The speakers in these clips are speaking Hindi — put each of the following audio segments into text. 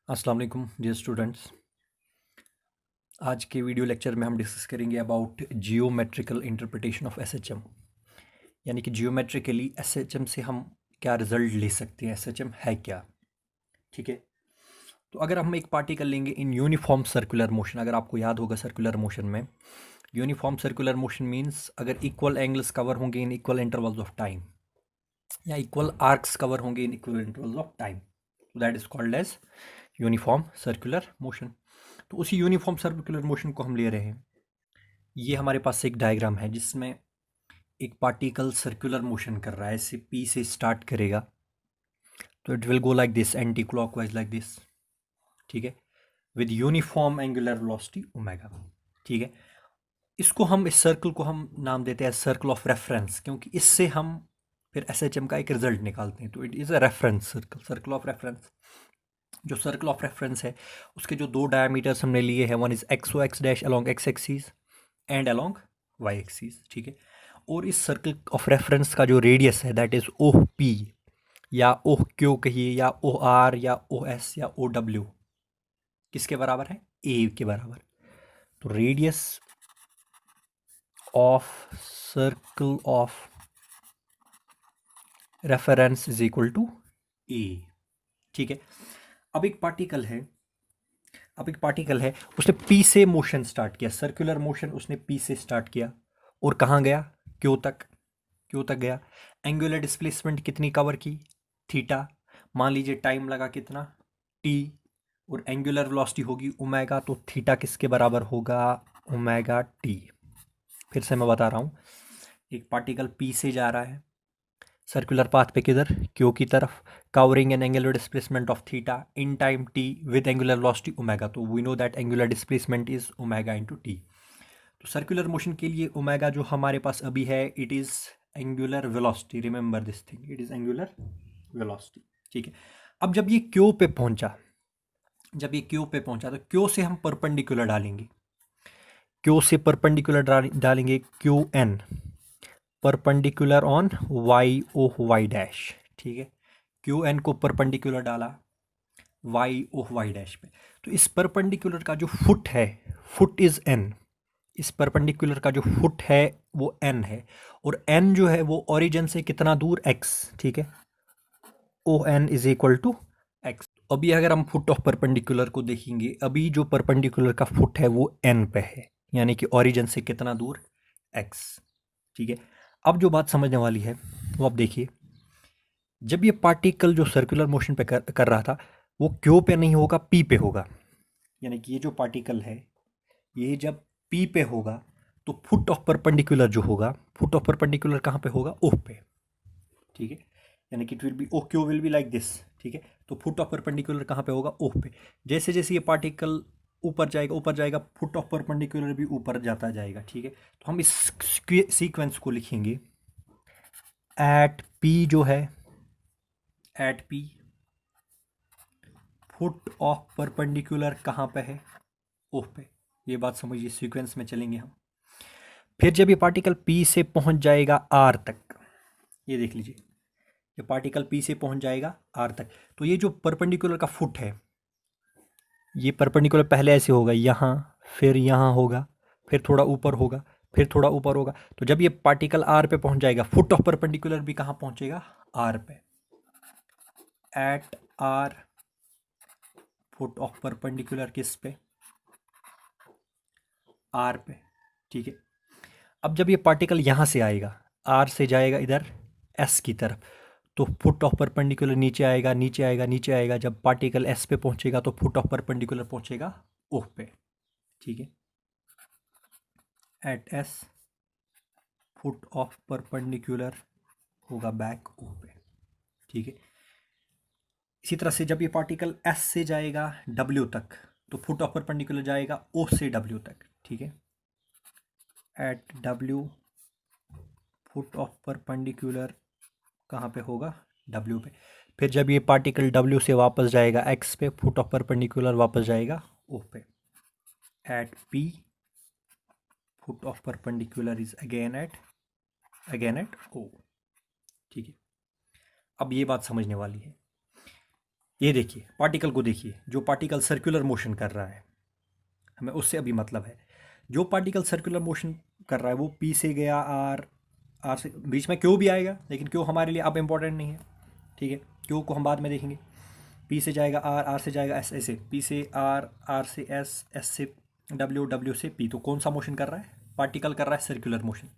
अस्सलाम वालेकुम डियर स्टूडेंट्स। आज के वीडियो लेक्चर में हम डिस्कस करेंगे about geometrical interpretation of SHM, यानी कि जियोमेट्रिकली एसएचएम से हम क्या रिजल्ट ले सकते हैं, एसएचएम है क्या। ठीक है, तो अगर हम एक पार्टिकल लेंगे इन यूनिफॉर्म सर्कुलर मोशन, अगर आपको याद होगा सर्कुलर मोशन में यूनिफॉर्म सर्कुलर मोशन मीन्स अगर इक्वल एंगल्स कवर होंगे in equal intervals of time या इक्वल आर्क्स कवर होंगे in equal intervals of time, तो that is called as uniform circular motion. तो उसी यूनिफॉर्म सर्कुलर मोशन को हम ले रहे हैं। ये हमारे पास एक डायग्राम है जिसमें एक पार्टिकल सर्कुलर मोशन कर रहा है, ऐसे पी से स्टार्ट करेगा तो it will go like this, anti clockwise like this. ठीक है, with uniform angular velocity omega. ठीक है, इसको हम, इस सर्कल को हम नाम देते हैं सर्कल ऑफ रेफरेंस, क्योंकि इससे हम फिर एसएचएम का एक रिजल्ट निकालते हैं। तो it is a reference circle, circle of reference. जो सर्कल ऑफ रेफरेंस है उसके जो दो डायमीटर्स हमने लिए हैं, one is X O X dash along X axes and along Y axes. ठीक है, और इस सर्कल ऑफ रेफरेंस का जो रेडियस है दैट इज ओ पी या ओ क्यू कहिए या ओ आर या ओ एस या ओ डब्ल्यू, किसके बराबर है, ए के बराबर। तो radius of circle of reference is equal to A. ठीक है, अब एक पार्टिकल है, उसने पी से मोशन स्टार्ट किया, सर्कुलर मोशन उसने पी से स्टार्ट किया और कहाँ गया, क्यू तक, गया। एंगुलर डिस्प्लेसमेंट कितनी कवर की, थीटा। मान लीजिए टाइम लगा कितना, टी, और एंगुलर वेलोसिटी होगी ओमेगा, तो थीटा किसके बराबर होगा, ओमेगा टी। फिर से मैं बता रहा हूँ, एक पार्टिकल पी से जा रहा है सर्कुलर पाथ पे, किधर, क्यू की तरफ, covering an angular displacement of theta in time t with angular velocity omega। तो we know that angular displacement is omega into t। तो सर्कुलर मोशन के लिए ओमेगा जो हमारे पास अभी है, it is angular velocity, remember this thing, it is angular velocity. ठीक है, अब जब ये क्यू पे पहुंचा, तो क्यू से हम परपेंडिकुलर डालेंगे, Q N perpendicular on Y O Y dash. ठीक है, क्यू एन को परपेंडिकुलर डाला वाई ओ वाई डैश पे, तो इस परपेंडिकुलर का जो फुट है, फुट इज एन, इस परपेंडिकुलर का जो फुट है वो एन है, और एन जो है वो ओरिजिन से कितना दूर, एक्स। ठीक है, O N is equal to X. अभी अगर हम फुट ऑफ परपेंडिकुलर को देखेंगे, अभी जो परपेंडिकुलर का फुट है वो एन पे है, यानी कि ओरिजिन से कितना दूर, एक्स। ठीक है, अब जो बात समझने वाली है वो आप देखिए, जब ये पार्टिकल जो सर्कुलर मोशन पे कर रहा था वो क्यू पे नहीं होगा, पी पे होगा। यानी कि ये जो पार्टिकल है ये जब पी पे होगा तो फुट ऑफ परपेंडिकुलर जो होगा, फुट ऑफ परपेंडिकुलर कहाँ पे होगा, ओ पे। ठीक है, यानी कि it will be, O Q will be like this. ठीक है, तो फुट ऑफ परपेंडिकुलर कहाँ पे होगा, ओ पे। जैसे जैसे ये पार्टिकल ऊपर जाएगा फुट ऑफ परपेंडिकुलर भी ऊपर जाता जाएगा। ठीक है, तो हम इस सीक्वेंस को लिखेंगे, एट पी जो है, at P foot of perpendicular कहाँ पे है, ओ पे। ये बात समझिए, सीक्वेंस में चलेंगे हम। फिर जब ये पार्टिकल पी से पहुंच जाएगा आर तक, ये देख लीजिए, ये पार्टिकल पी से पहुंच जाएगा आर तक, तो ये जो परपेंडिकुलर का फुट है, ये परपेंडिकुलर पहले ऐसे होगा यहाँ, फिर यहाँ होगा, फिर थोड़ा ऊपर होगा, फिर थोड़ा ऊपर होगा। तो जब ये पार्टिकल आर पे पहुंच जाएगा, फुट ऑफ परपेंडिकुलर भी कहाँ पहुंचेगा, आर पे। At R foot of perpendicular किस पे, आर पे। ठीक है, अब जब ये पार्टिकल यहाँ से आएगा, आर से जाएगा इधर एस की तरफ, तो फुट ऑफ परपेंडिकुलर नीचे आएगा, नीचे आएगा, नीचे आएगा। जब पार्टिकल एस पे पहुंचेगा तो फुट ऑफ परपेंडिकुलर पहुंचेगा ओ पे। ठीक है, at S foot of perpendicular होगा बैक ओ पे। ठीक है, इसी तरह से जब ये पार्टिकल एस से जाएगा डब्ल्यू तक, तो फुट ऑफ परपेंडिकुलर जाएगा ओ से डब्ल्यू तक। ठीक है, at W foot of perpendicular कहाँ पे होगा, डब्ल्यू पे। फिर जब ये पार्टिकल डब्ल्यू से वापस जाएगा एक्स पे, फुट ऑफ परपेंडिकुलर वापस जाएगा ओ पे। At P foot of perpendicular is again at O. ठीक है, अब ये बात समझने वाली है, ये देखिए पार्टिकल को देखिए, जो पार्टिकल सर्कुलर मोशन कर रहा है, हमें उससे अभी मतलब है। जो पार्टिकल सर्कुलर मोशन कर रहा है वो पी से गया आर, आर से बीच में क्यू भी आएगा, लेकिन क्यू हमारे लिए अब इम्पोर्टेंट नहीं है, ठीक है, क्यू को हम बाद में देखेंगे। पी से जाएगा आर, आर से जाएगा एस, ऐसे पी से आर, आर से एस, एस से डब्ल्यू, डब्ल्यू से पी। तो कौन सा मोशन कर रहा है? पार्टिकल कर रहा है सर्कुलर मोशन।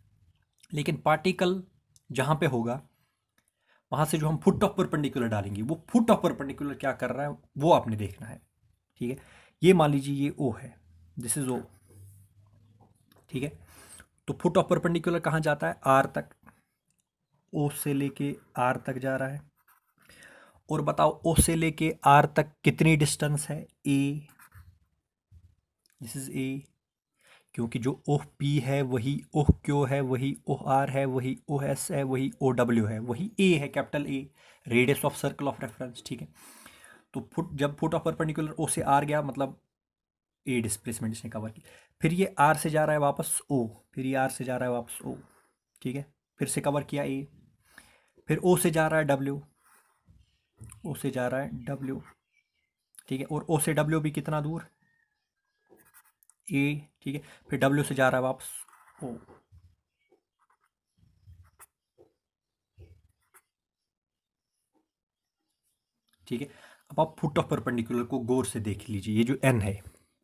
लेकिन पार्टिकल जहाँ पे होगा वहाँ से जो हम फुट ऑफ परपेंडिकुलर डालेंगे, वो फुट ऑफ परपेंडिकुलर क्या कर रहा है वो आपने देखना है, ठीक है। ये मान लीजिए ये ओ है, दिस इज ओ, ठीक है। तो फुट ऑफ परपेंडिकुलर कहाँ जाता है? आर तक, ओ से लेके आर तक जा रहा है। और बताओ ओ से लेके आर तक कितनी डिस्टेंस है? ए, दिस इज ए। क्योंकि जो ओ पी है वही ओ क्यू है, वही ओ आर है, वही ओ एस है, वही ओ डब्ल्यू है, वही ए है, capital A, radius of circle of reference, ठीक है। तो फुट, जब फुट ऑफ परपेंडिकुलर ओ से आर गया मतलब ए डिस्प्लेसमेंट इसने कवर की। फिर ये आर से जा रहा है वापस ओ, फिर ये आर से जा रहा है वापस ओ, ठीक है। फिर से कवर किया ए, फिर ओ से जा रहा है डब्ल्यू, ओ से जा रहा है डब्ल्यू, ठीक है। और ओ से डब्ल्यू भी कितना दूर? ए, ठीक है। फिर डब्ल्यू से जा रहा है वापस ओ, ठीक है। अब आप फुट ऑफ परपेंडिकुलर को गौर से देख लीजिए। ये जो एन है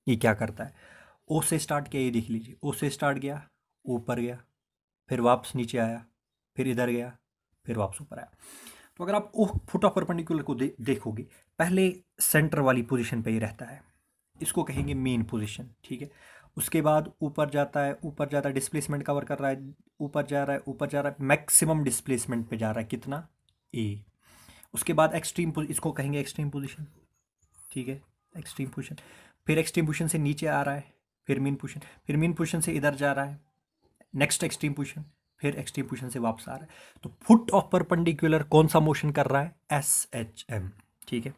ये क्या करता है? ओ से स्टार्ट किया, ये देख लीजिए, ओ से स्टार्ट गया, ऊपर गया, फिर वापस नीचे आया, फिर इधर गया, फिर वापस ऊपर आया। तो अगर आप ओ फुट ऑफ परपेंडिकुलर को देखोगे, पहले सेंटर वाली पोजीशन पे ही रहता है, इसको कहेंगे मेन पोजीशन, ठीक है। उसके बाद ऊपर जाता है, ऊपर जाता है, डिस्प्लेसमेंट कवर कर रहा है, ऊपर जा रहा है, ऊपर जा रहा है, मैक्सिमम डिस्प्लेसमेंट पे जा रहा है, कितना? ए। उसके बाद एक्सट्रीम, इसको कहेंगे एक्सट्रीम पोजीशन, ठीक है, एक्सट्रीम पोजीशन। फिर एक्सट्रीम पोजीशन से नीचे आ रहा है, फिर मीन पोजीशन, फिर मीन पोजीशन से इधर जा रहा है, नेक्स्ट एक्सट्रीम पोजीशन, फिर एक्सट्रीम पोजीशन से वापस आ रहा है। तो फुट ऑफ परपेंडिकुलर कौन सा मोशन कर रहा है? एस एच एम, ठीक है।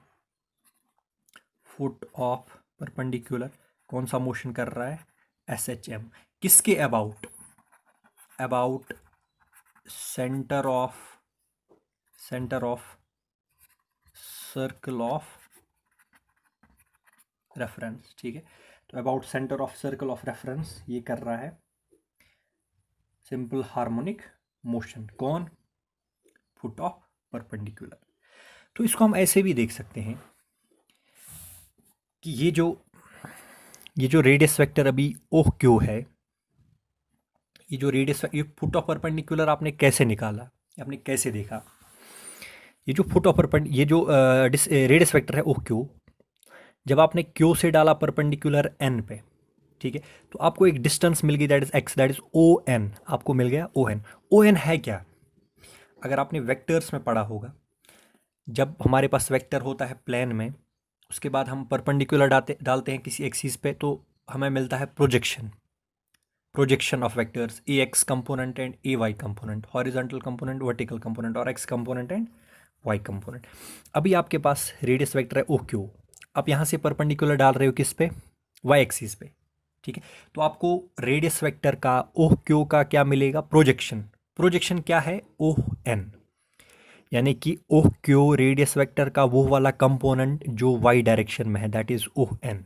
फुट ऑफ परपेंडिकुलर कौन सा मोशन कर रहा है? S H M. किसके about? About centre of, centre of circle of reference, ठीक है। तो about centre of circle of reference ये कर रहा है सिंपल हार्मोनिक मोशन। कौन? Foot of perpendicular. तो इसको हम ऐसे भी देख सकते हैं कि ये जो रेडियस वेक्टर अभी ओह क्यू है, ये जो रेडियस, ये फुट ऑफ परपेंडिकुलर आपने कैसे निकाला, आपने कैसे देखा? ये जो फुट ऑफ परपेंड, ये जो रेडियस वेक्टर है ओह क्यू, जब आपने क्यू से डाला परपेंडिकुलर एन पे, ठीक है, तो आपको एक डिस्टेंस मिल गई, that is X, that is O N, आपको मिल गया ओ एन। ओ एन है क्या? अगर आपने वेक्टर्स में पढ़ा होगा, जब हमारे पास वेक्टर होता है प्लेन में, उसके बाद हम परपेंडिकुलर डालते हैं किसी एक्सिस पे, तो हमें मिलता है projection, projection of vectors, a x component and a y component, horizontal component, vertical component, और x component and y component. अभी आपके पास रेडियस वेक्टर है ओ क्यू, आप यहाँ से परपेंडिकुलर डाल रहे हो किस पे? वाई एक्सिस पे, ठीक है। तो आपको रेडियस वेक्टर का ओ क्यू का क्या मिलेगा? प्रोजेक्शन। प्रोजेक्शन क्या है? ओ एन, यानी कि ओ क्यू रेडियस वेक्टर का वो वाला कंपोनेंट जो वाई डायरेक्शन में है, दैट इज ओ एन,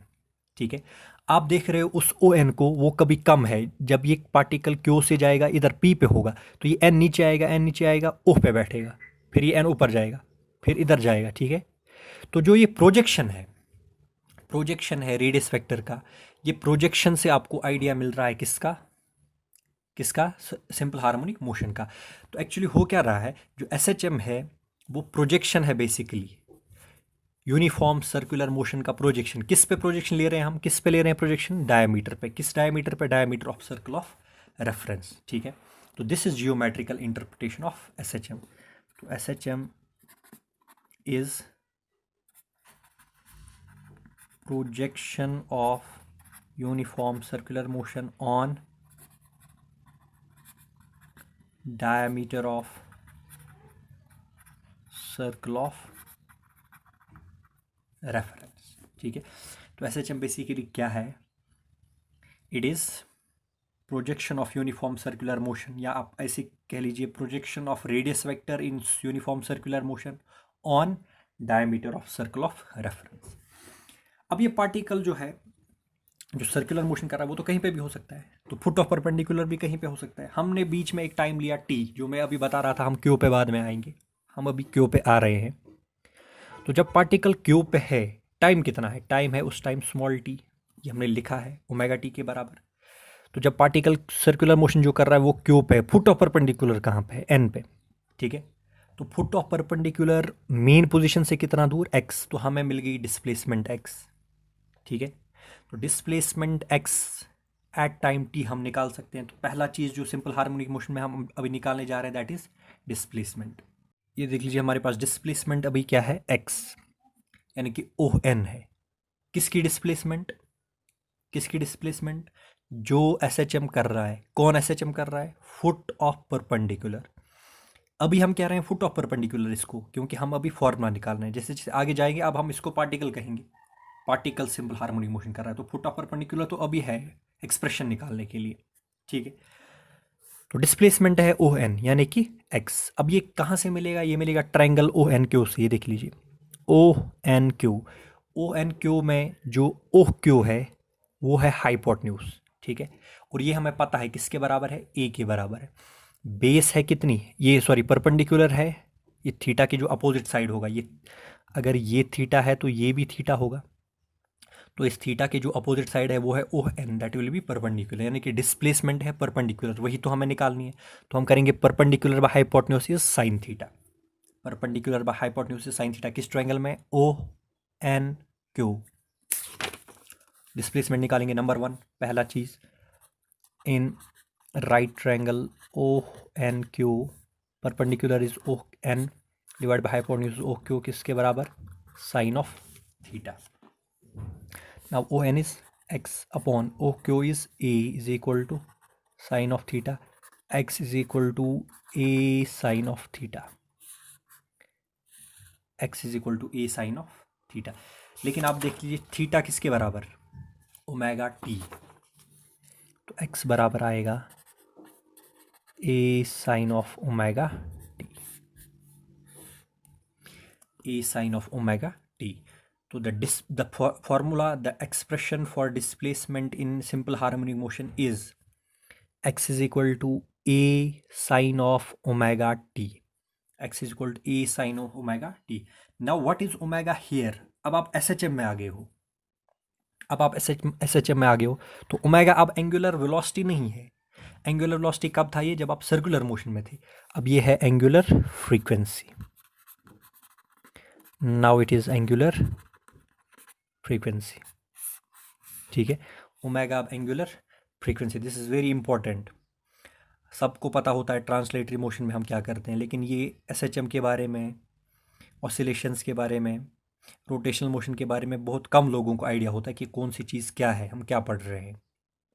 ठीक है। आप देख रहे हो उस ओ एन को, वो कभी कम है, जब ये पार्टिकल क्यू से जाएगा इधर पी पे होगा, तो ये एन नीचे आएगा, एन नीचे आएगा, ओ पे बैठेगा, फिर ये एन ऊपर जाएगा, फिर इधर जाएगा, ठीक है। तो जो ये प्रोजेक्शन है, प्रोजेक्शन है रेडियस वेक्टर का, ये प्रोजेक्शन से आपको आइडिया मिल रहा है किसका? किसका? सिंपल हार्मोनिक मोशन का। तो एक्चुअली हो क्या रहा है, जो एस एच एम है वो प्रोजेक्शन है बेसिकली, यूनिफॉर्म सर्कुलर मोशन का प्रोजेक्शन। किस पे प्रोजेक्शन ले रहे हैं हम? किस पे ले रहे हैं प्रोजेक्शन? डायमीटर पे। किस डायमीटर पे? Diameter of circle of reference, ठीक है। तो this is geometrical interpretation of S H M. तो S H M is projection of uniform circular motion on diameter of circle of reference, ठीक है। तो एस एच एम बेसिकली क्या है? It is projection of uniform circular motion, या आप ऐसे कह लीजिए projection of radius vector in uniform circular motion on diameter of circle of reference. अब ये पार्टिकल जो है, जो सर्कुलर मोशन कर रहा है, वो तो कहीं पे भी हो सकता है, तो फुट ऑफ परपेंडिकुलर भी कहीं पे हो सकता है। हमने बीच में एक टाइम लिया टी, जो मैं अभी बता रहा था, हम क्यू पे बाद में आएंगे, हम अभी क्यू पे आ रहे हैं। तो जब पार्टिकल क्यू पे है, टाइम कितना है, टाइम है उस टाइम स्मॉल टी, ये हमने लिखा है ओमेगा टी के बराबर। तो जब पार्टिकल सर्कुलर मोशन जो कर रहा है वो क्यू पे है, फुट ऑफ परपेंडिकुलर कहाँ पे है, एन पे, ठीक है। तो foot of perpendicular main position से कितना दूर, एक्स, तो हमें मिल गई डिस्प्लेसमेंट एक्स, ठीक है। तो displacement X at time T हम निकाल सकते हैं। तो पहला चीज़ जो सिंपल हार्मोनिक मोशन में हम अभी निकालने जा रहे हैं, दैट इज डिस्प्लेसमेंट। ये देख लीजिए हमारे पास डिस्प्लेसमेंट अभी क्या है, एक्स, यानी कि ओ एन है। किसकी डिस्प्लेसमेंट, किसकी डिस्प्लेसमेंट, जो एस एच एम कर रहा है। कौन एस एच एम कर रहा है, फुट ऑफ परपेंडिकुलर। अभी हम कह रहे हैं फुट ऑफ परपेंडिकुलर इसको, क्योंकि हम अभी फॉर्मूला निकाल रहे हैं। जैसे जैसे आगे जाएंगे अब हम इसको पार्टिकल कहेंगे। पार्टिकल सिंपल हार्मोनिक मोशन कर रहा है, तो फुट ऑफ परपेंडिकुलर तो अभी है एक्सप्रेशन निकालने के लिए, ठीक है। तो डिस्प्लेसमेंट है ओ एन, यानी कि एक्स। अब ये कहाँ से मिलेगा, ये मिलेगा ट्रायंगल ओ एन क्यू से। ये देख लीजिए O N Q, O N Q में जो ओ क्यू है वो है हाइपोटेन्यूज, ठीक है। और ये हमें पता है किसके बराबर है, ए के बराबर है। बेस है कितनी, ये सॉरी परपेंडिकुलर है, ये थीटा की जो अपोजिट साइड होगा, ये अगर ये थीटा है तो ये भी थीटा होगा। तो इस थीटा के जो अपोजिट साइड है वो है O N, that will be perpendicular, यानी कि डिस्प्लेसमेंट है परपेंडिकुलर, वही तो हमें निकालनी है। तो हम करेंगे perpendicular by hypotenuse is sine theta, perpendicular by hypotenuse is sine theta, किस ट्रायंगल में, ओ एन क्यू। डिस्प्लेसमेंट निकालेंगे नंबर वन, पहला चीज, in right triangle O N Q, perpendicular is O N divide by hypotenuse O Q, किसके बराबर, sine of theta. Now ON is x upon OQ is A is equal to sine of theta. X is equal to A sine of theta. X is equal to A sine of theta. लेकिन आप देख लीजिए थीटा किसके बराबर, ओमेगा टी। तो x बराबर आएगा A sine of omega T, A sine of omega T. So the formula, the expression for displacement in simple harmonic motion is x is equal to a sine of omega t. x is equal to a sine of omega t. Now what is omega here? अब आप SHM में आ गए हो, अब आप SHM में आ गए हो, तो ओमेगा अब एंगुलर वेलोसिटी नहीं है। एंगुलर वेलोसिटी कब था ये, जब आप सर्कुलर मोशन में थे। अब ये है angular frequency, now it is angular frequency, ठीक है। ओमेगा अब angular frequency, this is very important. सबको पता होता है ट्रांसलेटरी मोशन में हम क्या करते हैं, लेकिन ये एसएचएम के बारे में, ऑसिलेशंस के बारे में, रोटेशनल मोशन के बारे में बहुत कम लोगों को आइडिया होता है कि कौन सी चीज़ क्या है, हम क्या पढ़ रहे हैं,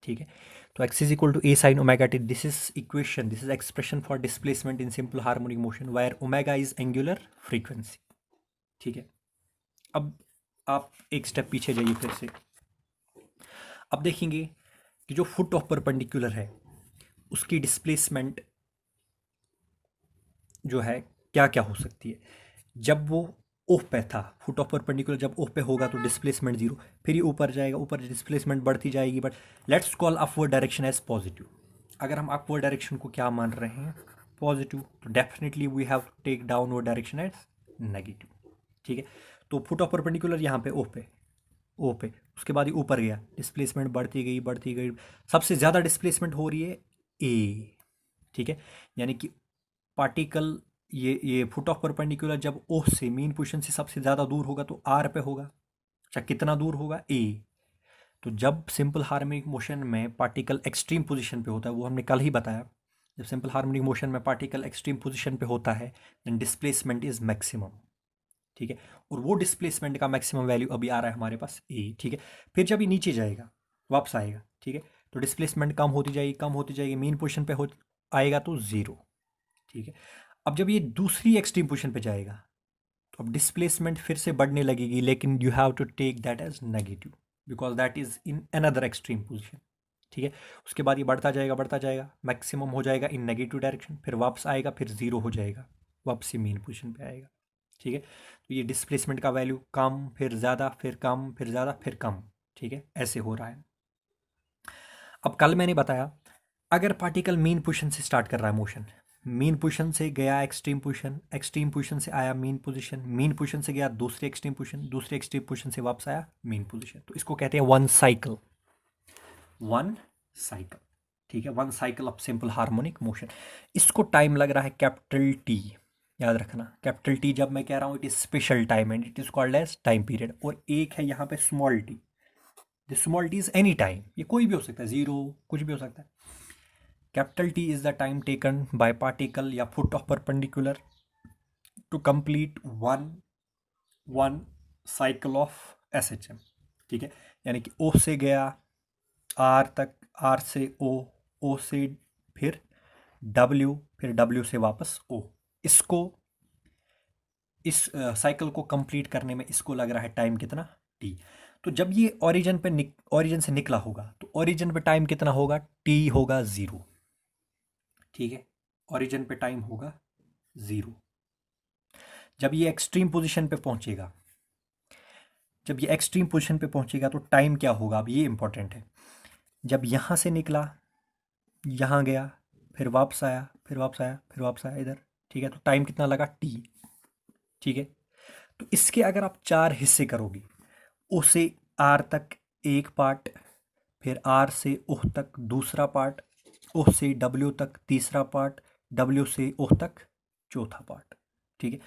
ठीक है। तो X is equal to A sine omega T, this is equation, this is expression for displacement in simple harmonic motion where omega is angular frequency, ठीक है। अब आप एक स्टेप पीछे जाइए फिर से, अब देखेंगे कि जो फुट ऑफ परपेंडिकुलर है उसकी डिस्प्लेसमेंट जो है क्या क्या हो सकती है। जब वो ओफ पे था, फुट ऑफ परपेंडिकुलर जब ओफ पे होगा तो डिस्प्लेसमेंट जीरो, फिर ये ऊपर जाएगा, ऊपर डिस्प्लेसमेंट बढ़ती जाएगी, but let's call upward direction as positive. अगर हम अपवर्ड डायरेक्शन को क्या मान रहे हैं, पॉजिटिव, तो definitely we have to take downward direction as negative, ठीक है। तो फुट ऑफ परपेंडिकुलर यहाँ पे ओ पे, उसके बाद ये ऊपर गया, डिस्प्लेसमेंट बढ़ती गई, सबसे ज़्यादा डिस्प्लेसमेंट हो रही है ए, ठीक है। यानी कि पार्टिकल ये फुट ऑफ परपेंडिकुलर जब ओ से मीन पोजीशन से सबसे ज़्यादा दूर होगा तो आर पे होगा। अच्छा कितना दूर होगा, ए। तो जब सिंपल हार्मोनिक मोशन में पार्टिकल एक्सट्रीम पोजीशन पे होता है, वो हमने कल ही बताया, जब सिंपल हार्मोनिक मोशन में पार्टिकल एक्सट्रीम पोजीशन पे होता है देन डिस्प्लेसमेंट इज मैक्सिमम, ठीक है। और वो डिस्प्लेसमेंट का मैक्सिमम वैल्यू अभी आ रहा है हमारे पास ए, ठीक है। फिर जब ये नीचे जाएगा वापस आएगा, ठीक है, तो डिस्प्लेसमेंट कम होती जाएगी, मेन पोजीशन पे हो आएगा तो ज़ीरो, ठीक है। अब जब ये दूसरी एक्सट्रीम पोजीशन पे जाएगा तो अब डिस्प्लेसमेंट फिर से बढ़ने लगेगी, लेकिन you have to take that as negative because that is in another extreme position, ठीक है। उसके बाद ये बढ़ता जाएगा, मैक्सिमम हो जाएगा इन नेगेटिव डायरेक्शन, फिर वापस आएगा, फिर जीरो हो जाएगा, वापस से मेन पोजीशन पे आएगा, ठीक है। तो ये डिस्प्लेसमेंट का वैल्यू कम फिर ज़्यादा फिर कम फिर ज़्यादा फिर कम, ठीक है, ऐसे हो रहा है। अब कल मैंने बताया अगर पार्टिकल मीन पोजीशन से स्टार्ट कर रहा है मोशन, मीन पोजीशन से गया एक्सट्रीम पोजीशन, एक्सट्रीम पोजीशन से आया मीन पोजीशन, मीन पोजीशन से गया दूसरे एक्सट्रीम पोजीशन, दूसरे एक्सट्रीम पोजीशन से वापस आया मीन पोजीशन, तो इसको कहते हैं वन साइकिल, वन साइकिल, ठीक है, one cycle of simple harmonic motion. इसको टाइम लग रहा है कैपिटल टी, याद रखना कैपिटल टी जब मैं कह रहा हूँ it is special time and it is called as time period, और एक है यहाँ पे small T, this small T is any time, ये कोई भी हो सकता है, जीरो कुछ भी हो सकता है। Capital T is the time taken by particle या foot of perpendicular to complete one cycle of SHM, ठीक है, यानी कि ओ से गया आर तक, आर से ओ से फिर डब्ल्यू, फिर डब्ल्यू से वापस ओ, इसको इस साइकिल को कंप्लीट करने में इसको लग रहा है टाइम कितना, टी। तो जब ये ओरिजिन से निकला होगा तो ओरिजिन पे टाइम कितना होगा, टी होगा ज़ीरो, ठीक है, ओरिजिन पे टाइम होगा ज़ीरो। जब ये एक्सट्रीम पोजीशन पे पहुंचेगा, जब ये एक्सट्रीम पोजीशन पे पहुंचेगा तो टाइम क्या होगा, अब ये इंपॉर्टेंट है। जब यहाँ से निकला, यहाँ गया, फिर वापस आया, फिर वापस आया, फिर वापस आया इधर, ठीक है, तो टाइम कितना लगा, टी, ठीक है। तो इसके अगर आप चार हिस्से करोगे, ओ से आर तक एक पार्ट, फिर आर से ओह तक दूसरा पार्ट, ओह से डब्ल्यू तक तीसरा पार्ट, डब्ल्यू से ओह तक चौथा पार्ट, ठीक है।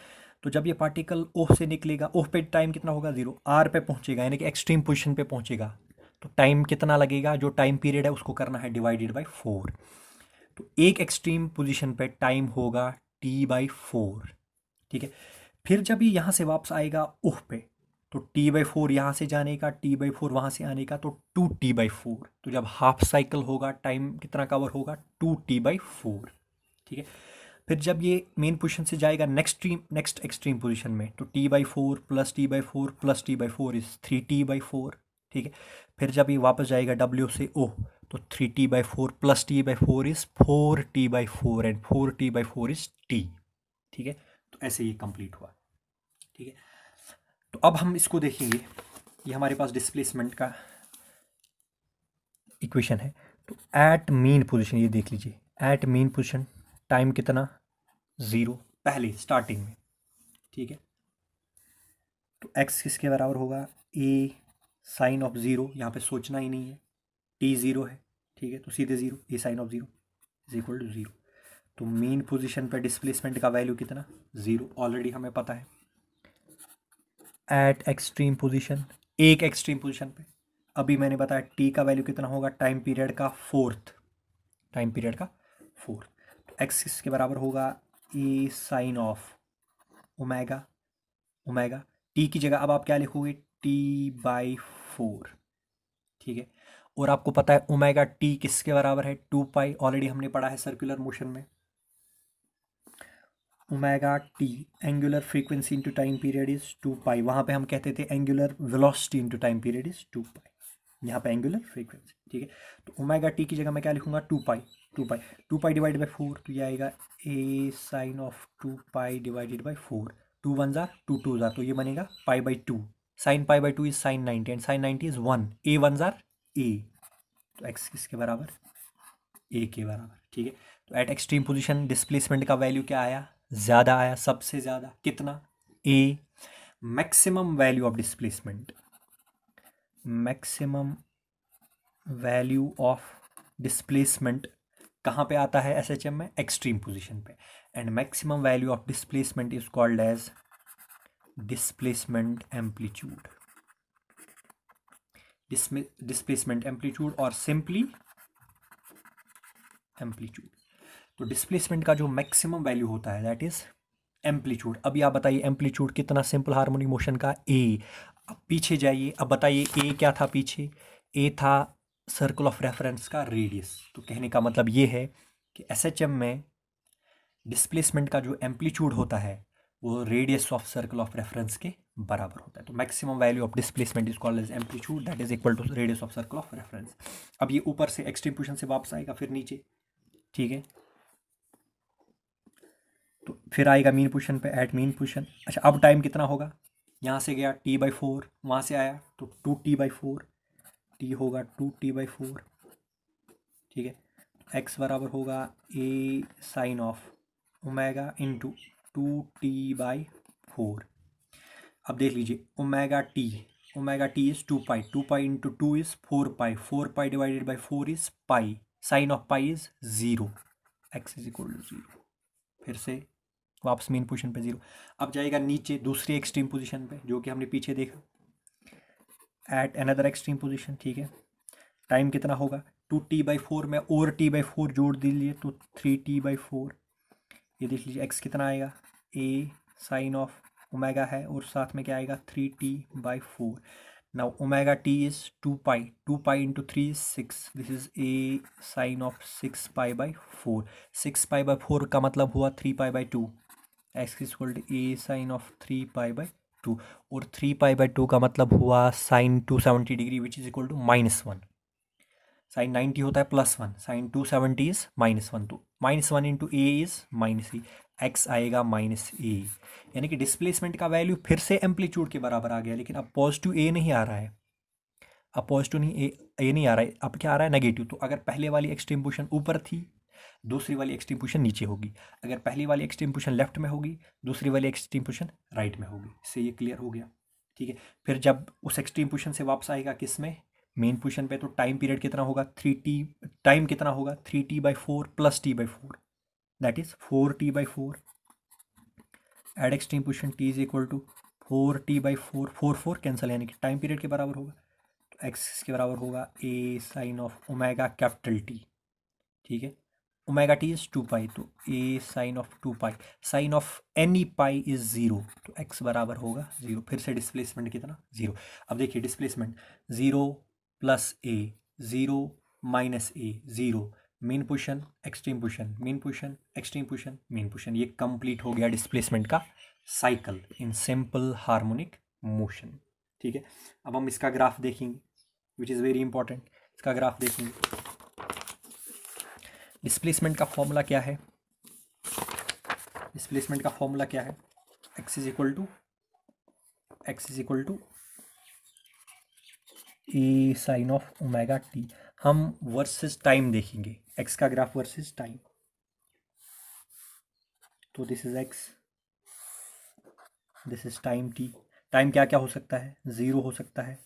तो जब ये पार्टिकल ओह से निकलेगा, ओह पे टाइम कितना होगा, ज़ीरो, आर पे पहुंचेगा यानी कि एक्सट्रीम पोजीशन पे पहुंचेगा, तो टाइम कितना लगेगा, जो टाइम पीरियड है उसको करना है डिवाइडेड बाय 4। तो एक एक्सट्रीम पोजीशन पे टाइम होगा T/4, ठीक है। फिर जब ये यहाँ से वापस आएगा ओह पे, तो T/4 यहाँ से जाने का, T/4 वहाँ से आने का, तो 2T/4। तो जब हाफ साइकिल होगा टाइम कितना कवर होगा, 2T/4, ठीक है। फिर जब ये मेन पोजीशन से जाएगा नेक्स्ट एक्सट्रीम पोजीशन में, तो T/4 plus T/4 plus T/4 is 3T/4, ठीक है। फिर जब ये वापस जाएगा डब्ल्यू से ओ, तो 3T/4 plus T/4 is 4T/4 and 4T/4 is T, ठीक है। तो ऐसे ये कंप्लीट हुआ, ठीक है। तो अब हम इसको देखेंगे, ये हमारे पास डिस्प्लेसमेंट का इक्वेशन है। तो एट मीन पोजीशन, ये देख लीजिए, एट मीन पोजीशन टाइम कितना, ज़ीरो पहले स्टार्टिंग में, ठीक है। तो एक्स किसके बराबर होगा, ए साइन ऑफ ज़ीरो, यहाँ पे सोचना ही नहीं है, टी ज़ीरो है, ठीक है, तो सीधे zero, A sine of zero is equal to zero. तो मेन पोजीशन पे डिस्प्लेसमेंट का वैल्यू कितना, ज़ीरो, ऑलरेडी हमें पता है। एट एक्सट्रीम पोजीशन, एक एक्सट्रीम पोजीशन पे, अभी मैंने बताया टी का वैल्यू कितना होगा, टाइम पीरियड का फोर्थ, टाइम पीरियड का फोर्थ। तो एक्स किसके बराबर होगा, A sine of omega, omega T की जगह अब आप क्या लिखोगे, T/4, ठीक है। और आपको पता है ओमेगा टी किसके बराबर है, 2 पाई, ऑलरेडी हमने पढ़ा है सर्कुलर मोशन में। Omega T angular frequency into time period is 2 पाई, वहाँ पे हम कहते थे angular velocity into time period is 2 पाई, यहाँ पे एंगुलर फ्रीक्वेंसी, ठीक है। तो ओमेगा टी की जगह मैं क्या लिखूंगा, 2 pi, 2 pi, 2 pi divide by 4, तो ये आएगा A sine of 2 pi divided by 4, 2 1 जार 2 2 जार, तो ये बनेगा pi, sine pi is sine 90 and sine 90 is 1, A 1 जार ए, तो एक्स किसके बराबर, ए के बराबर, ठीक है। तो एट एक्सट्रीम पोजीशन डिस्प्लेसमेंट का वैल्यू क्या आया, ज़्यादा आया, सबसे ज़्यादा कितना, A. Maximum value of displacement, maximum value of displacement कहाँ पे आता है एसएचएम में, एक्सट्रीम पोजीशन पे, and maximum value of displacement is called as displacement amplitude, displacement amplitude और सिंपली एम्पलीट्यूड। तो डिस्प्लेसमेंट का जो मैक्सिमम वैल्यू होता है दैट इज एम्पलीट्यूड। अभी आप बताइए एम्पलीट्यूड कितना सिंपल हार्मोनिक मोशन का, ए। अब पीछे जाइए, अब बताइए ए क्या था पीछे, ए था सर्कल ऑफ रेफरेंस का रेडियस। तो कहने का मतलब ये है कि एसएचएम में डिस्प्लेसमेंट का जो एम्पलीट्यूड होता है वो radius of circle of reference के बराबर होता है। तो maximum value of displacement is called as amplitude that is equal to radius of circle of reference. अब ये ऊपर से एक्सट्रीम पोजीशन से वापस आएगा फिर नीचे, ठीक है। तो फिर आएगा मीन पोजीशन पे एट मीन पोजीशन। अच्छा, अब टाइम कितना होगा, यहाँ से गया t/4, वहाँ से आया तो 2t/4, t होगा 2t/4, ठीक है। x बराबर होगा a sine of omega into 2t/4। अब देख लीजिए omega t is 2 pi, 2 pi into 2 is 4 pi, 4 pi divided by 4 is pi, sine of pi is 0, x is equal to 0। फिर से वापस मेन पोजीशन पे 0। अब जाएगा नीचे दूसरी एक्सट्रीम पोजीशन पे जो कि हमने पीछे देखा, एट अनदर एक्सट्रीम पोजीशन, ठीक है। टाइम कितना होगा 2t/4 में और t/4 जोड़ दीजिए तो 3t/4। ये देख लीजिए x कितना आएगा, a साइन ऑफ ओमेगा है और साथ में क्या आएगा 3t/4। Now omega t is 2 pi, 2 pi into 3 is 6, this is a sine of 6 pi. 6 pi का मतलब हुआ 3 pi, x is equal to a sine of 3 pi, और 3 पाई/2 का मतलब हुआ sine 270 degree which is equal to -1। Sine 90 होता है +1, साइन 270 इज -1, तो -1 into A is -e, x आएगा -a। यानी कि डिस्प्लेसमेंट का वैल्यू फिर से एम्पलीट्यूड के बराबर आ गया, लेकिन अब पॉजिटिव ए नहीं आ रहा है, अब पॉजिटिव नहीं ए नहीं आ रहा है, अब क्या आ रहा है नेगेटिव। तो अगर पहले वाली एक्सट्रीम पोजीशन ऊपर थी, दूसरी वाली एक्सट्रीम पोजीशन नीचे होगी। अगर पहली वाली एक्सट्रीम पोजीशन लेफ्ट में होगी, दूसरी वाली एक्सट्रीम पोजीशन राइट में होगी। इससे ये क्लियर हो गया, ठीक है। फिर जब उस एक्सट्रीम पोजीशन से वापस आएगा किस में, मेन पोजीशन पे, तो टाइम पीरियड कितना होगा 3t, टाइम कितना होगा 3t/4 plus t/4, that is 4t/4। At extreme position t is equal to 4t/4, 4 cancel, यानी कि टाइम पीरियड के बराबर होगा, तो x के बराबर होगा a sine of omega capital T, ठीक है। ओमेगा टी इज 2 पाई, तो a sine of 2 pi, sine of any pi is 0, तो x बराबर होगा 0। फिर से डिस्प्लेसमेंट कितना 0। अब देखिए displacement 0 plus a, 0 minus a, 0, mean position extreme position, mean position extreme position, mean position. ये कंप्लीट हो गया डिस्प्लेसमेंट का cycle in simple harmonic motion, ठीक है। अब हम इसका ग्राफ देखेंगे विच इज़ वेरी इंपॉर्टेंट। इसका ग्राफ देखेंगे, डिस्प्लेसमेंट का फॉर्मूला क्या है, डिस्प्लेसमेंट का फॉर्मूला क्या है, x is equal to A sine of omega t. हम वर्सेस टाइम देखेंगे, x का ग्राफ वर्सेस टाइम, तो this is x, this is time t। Time क्या क्या हो सकता है, 0 हो सकता है,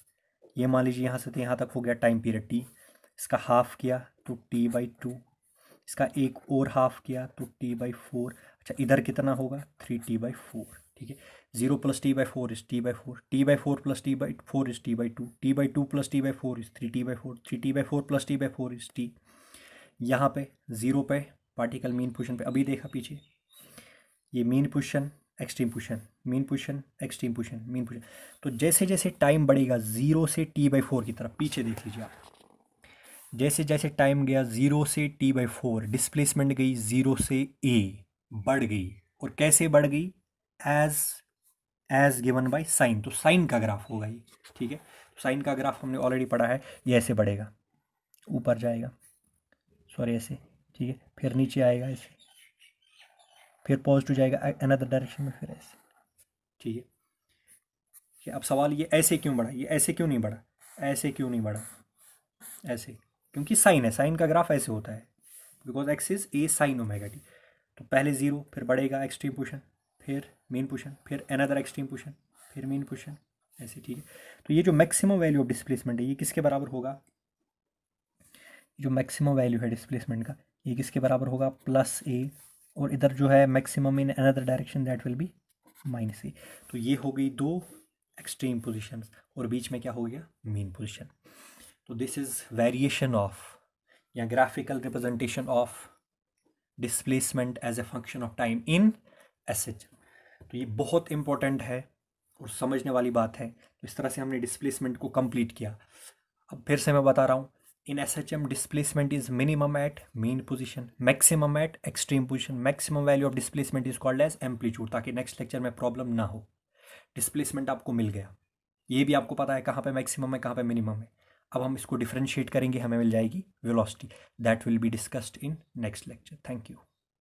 ये मान लीजिए यहाँ से तो यहाँ तक हो गया टाइम पीरियड t, इसका हाफ किया तो t/2, इसका एक और हाफ किया तो t/4। अच्छा, इधर कितना होगा 3t/4, ठीक है। 0 plus t/4 is t/4, t/4 plus t/4 is t/2, t/2 plus t/4 is 3t/4, 3t/4 plus t/4 is t। यहाँ पे 0 पे पार्टिकल मीन पोजीशन पे, अभी देखा पीछे, ये mean position extreme position, mean position extreme position, mean position. तो जैसे जैसे टाइम बढ़ेगा 0 से t/4 की तरफ, पीछे देख लीजिए आप, जैसे जैसे टाइम गया 0 से t/4, डिस्प्लेसमेंट गई 0 से a, बढ़ गई, और कैसे बढ़ गई, एज गिवन बाय साइन, तो साइन का ग्राफ होगा ये, ठीक है। साइन का ग्राफ हमने ऑलरेडी पढ़ा है, ये ऐसे बढ़ेगा, ऊपर जाएगा, सॉरी ऐसे, ठीक है, फिर नीचे आएगा ऐसे, फिर पॉजिटिव जाएगा अनदर डायरेक्शन में, फिर ऐसे, ठीक है। अब सवाल ये ऐसे क्यों बढ़ा, ये ऐसे क्यों नहीं बढ़ा, ऐसे क्यों नहीं बढ़ा, ऐसे, क्योंकि साइन है, साइन का ग्राफ ऐसे होता है, because x is a sine omega T. तो पहले 0, फिर बढ़ेगा एक्सट्रीम पोजीशन, फिर मेन पोजीशन, फिर अनदर एक्सट्रीम पोजीशन, फिर मेन पोजीशन, ऐसे, ठीक है। तो ये जो मैक्सिमम वैल्यू ऑफ डिस्प्लेसमेंट है ये किसके बराबर होगा, जो मैक्सिमम वैल्यू है डिस्प्लेसमेंट का ये किसके बराबर होगा, +a, और इधर जो है maximum in another direction that will B -a। तो ये हो गई 2 एक्सट्रीम पोजीशंस, और बीच में क्या हो गया मेन पोजीशन। तो दिस इज वेरिएशन ऑफ या graphical representation of displacement as a function of time in SHM। तो ये बहुत इंपॉर्टेंट है और समझने वाली बात है। तो इस तरह से हमने डिस्प्लेसमेंट को कंप्लीट किया। अब फिर से मैं बता रहा हूँ, in SHM displacement is minimum at mean position, maximum at extreme position, maximum value of displacement is called as amplitude, ताकि नेक्स्ट लेक्चर में प्रॉब्लम ना हो। डिस्प्लेसमेंट आपको मिल गया, ये भी आपको पता है कहाँ पे मैक्सिमम है कहाँ पे मिनिमम है। अब हम इसको डिफरेंशिएट करेंगे, हमें मिल जाएगी velocity, that will be discussed in next lecture. Thank you.